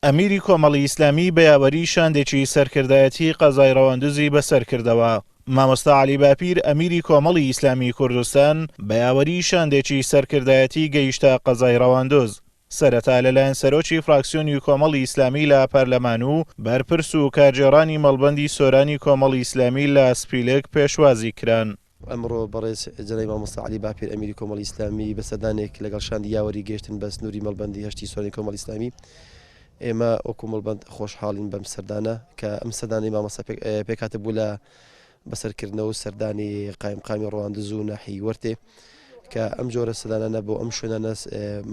ئەمیری کۆمەڵی ئیسلامی بەیاوەری شاندێکی سەرکردایەتی قەزای ڕەواندزی بەسەر کردەوە. مامۆستا عەلی باپیر ئەمیری کۆمەڵی ئیسلامی کوردستان بەیاوەری شاندێکی سەرکردایەتی گەیشتە قەزای ڕەواندز. سەرەتا لەلایەن سەرۆکی فراکسیۆنی کۆمەڵی ئیسلامی لە پەرلەمان و بەرپرس و کارگێڕانی مەڵبەندی سۆرانی کۆمەڵی ئیسلامی لە سپیلک پێشوازی کران. ئەمڕۆ بەڕێز جەنابی مامۆستا عەلی باپیر ئەمیری کۆمەڵی ئیسلامی بەسەردانێک لەگەڵ شاندی یاوەری گەیشتن بە سنووری مەڵبەندی هەشتی سۆرانی کۆمەڵی ئیسلامی. ئێمە وەکو مەڵبەند خۆشحاڵین بەم سەردانە کە ئەم سەردانی مامۆستا پێکهاتە بوو لە بەسەرکردنەوە و سەردانی قایمقامی ڕەواندز و ناحیەی وەرتێ کە ئەم جۆرە سەردانانە بۆ ئەم شوێنانە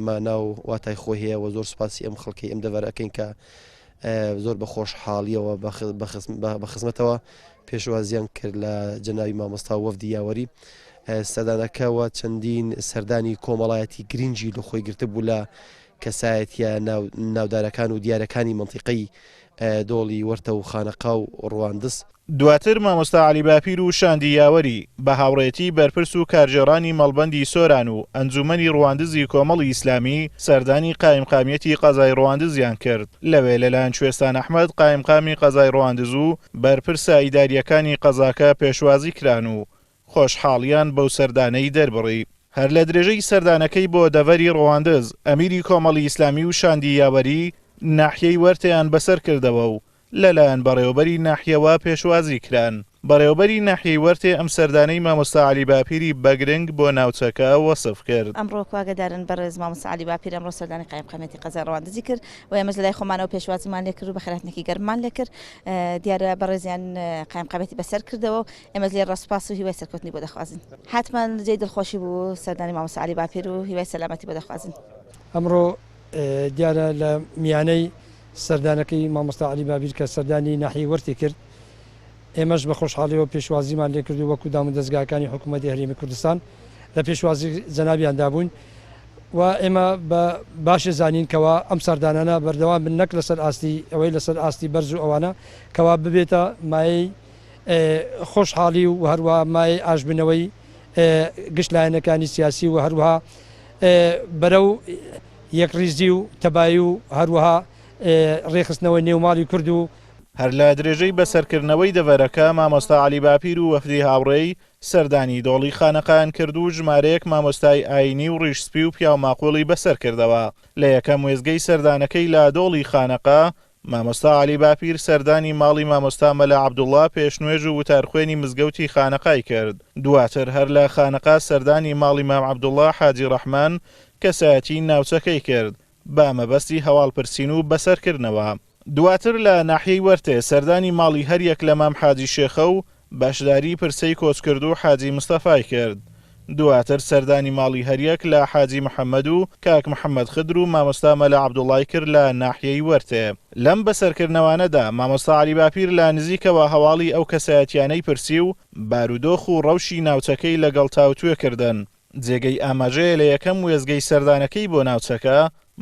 مانا و واتای خۆی هەیە و زۆر سوپاسی ئەم خەڵکی ئەم دەڤەر ئەکەین کە زۆر بە خۆشحاڵیەوە بە خزمەتەوە پێشوازیان کرد لە جەنابی مامۆستا و وەفدی یاوەری. سەردانەکەەوە چەندین سەردانی کۆمەڵایەتی گرنگی لە خۆی گرتە بوو لە کەسایەتیە ناودارەکان و دیارەکانی مەنتیقەی دۆڵی وەرتە و خانەقا و ڕەواندز. دواتر مامۆستا عەلی باپیر و شاندی یاوەری بە هاوڕێتی بەرپرس و کارگێڕانی مەڵبەندی سۆران و ئەنجومەنی ڕەواندزی کۆمەڵی ئیسلامی سەردانی قایمقامیەتی قەزای ڕەواندزیان کرد. لەوێ لەلایەن کوێستان ئەحمەد قایمقامی قەزای ڕەواندز و بەرپرسە ئیداریەکانی قەزاکە پێشوازی کران و خۆشحاڵیان بەو سەردانەی دەربڕی. هەر لە درێژەی سەردانەکەی بۆ دەڤەری ڕەواندز ئەمیری کۆمەڵی ئیسلامی و شاندی یاوەری ناحیەی وەرتیان بەسەر کردەوە و لەلایەن بەڕێوەبەری ناحیەوە پێشوازی کران. بەڕێوەبەری ناحیەی وەرتێ ئەم سەردانەی مامۆستا عەلی باپیری بەگرنگ بۆ ناوچەکە وەسف کرد. ئەمڕۆ کواگەدارن بەڕێز مامۆستا عەلی باپیر ئەمڕۆ سەردانی قایمقامەتی قەزای ڕەواندزی کرد و ئێمەش لەلای خۆمانەوە پێشوازیمان لێ کرد و بە خێراتنێکی گەرممان لێ کرد. دیارە بەڕێزیان قایمقامەتی بەسەر کردەوە و ئێمە لێ ڕەسپاس و هیوای سەرکەوتنی بۆ دەخوازن. حتمما جێی دڵخۆشی بوو سەردانی مامۆستا عەلی باپیر و هیوای سەلامەتی بۆ دەخوازن. ئەمڕۆ دیارە لە میانەی سەردانەکەی مامۆستا عەلی باپیر کە سەردانی ناحیەی وەرتی کرد ئێمەش بە خۆشحاڵیەوە پێشوازیمان لێ کرد و وەکو دام و دەستگاکانی حکوومەتی هەرێمی کوردستان لە پێشوازی جەنابیاندا بووین و ئێمە بە باشە زانین کەوا ئەم سەردانانە بەردەوام بن نەک لەسەر ئاستی ئەوەی لەسەر ئاستی بەرز و ئەوانە کەوا ببێتە مایەی خۆشحاڵی و هەروە مایەی ئاشبنەوەی گشتلایەنەکانی سیاسی و هەروەها بەرەو یەکڕیزی و تەبایی و هەروەها ڕێخستنەوەی نێوماڵی کورد و هەر لە درێژەی بەسەرکردنەوەی دەڤەرەکە مامۆستا عەلی باپیر و وەفدی هاوڕێی سەردانی دۆڵی خانەقایان کرد و ژمارەیەک مامۆستای ئاینی و ڕیشسپی و پیاوماقۆڵی بەسەر کردەوە. لە یەکەم وێزگەی سەردانەکەی لە دۆڵی خانەقا مامۆستا عەلی باپیر سەردانی ماڵی مامۆستا مەلا عەبدوڵڵا پێشنوێژ و وتارخوێنی مزگەوتی خانەقای کرد. دواتر هەر لە خانەقا سەردانی ماڵی مام عەبدوڵڵا حاجی ڕەحمان کەسایەتی ناوچەکەی کرد بە مەبەستی هەواڵپرسین و بەسەرکردنەوە. دواتر لە ناحیەی وەرتێ سەردانی ماڵی هەریەک لە مام حاجی شێخە و بەشداری پرسەی کۆچکرد و حاجی مستەفای کرد. دواتر سەردانی ماڵی هەریەک لە حاجی محەممەد و کاک محەممەد خدر و مامۆستا مەلا عەبدوڵڵای کرد لە ناحیەی وەرتێ. لەم بەسەرکردنەوانەدا مامۆستا عەلی باپیر لە نزیکەوە هەواڵی ئەو کەسایەتیانەی پرسی و بارودۆخ و ڕەوشی ناوچەکەی لەگەڵ تاوتوێکردن. جێگەی ئاماژەیە لە یەکەم وێزگەی سەردانەکەی بۆ ناوچەکە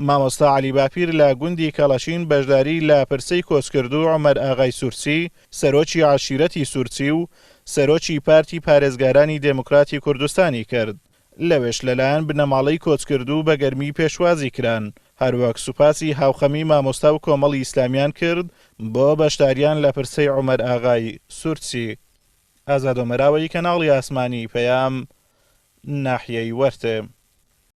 مامۆستا عەلی باپیر لە گوندی کەڵەشین بەشداری لە پرسەی کۆچکرد و عومەر ئاغای سورچی سەرۆکی عاشیرەتی سورچی و سەرۆکی پارتی پارێزگارانی دموکراتی کوردستانی کرد. لەوێش لەلایەن بنەماڵەی کۆچکرد و بە گەرمی پێشوازی کران. هەروەک سوپاسی هاوخەمی مامۆستا و کۆمەڵی ئیسلامیان کرد بۆ بەشداریان لە پرسەی عومەر ئاغای سورچی. ئازاد ئۆمەراوی کەناڵی ئاسمانی پەیام ناحیەی وەرتێ.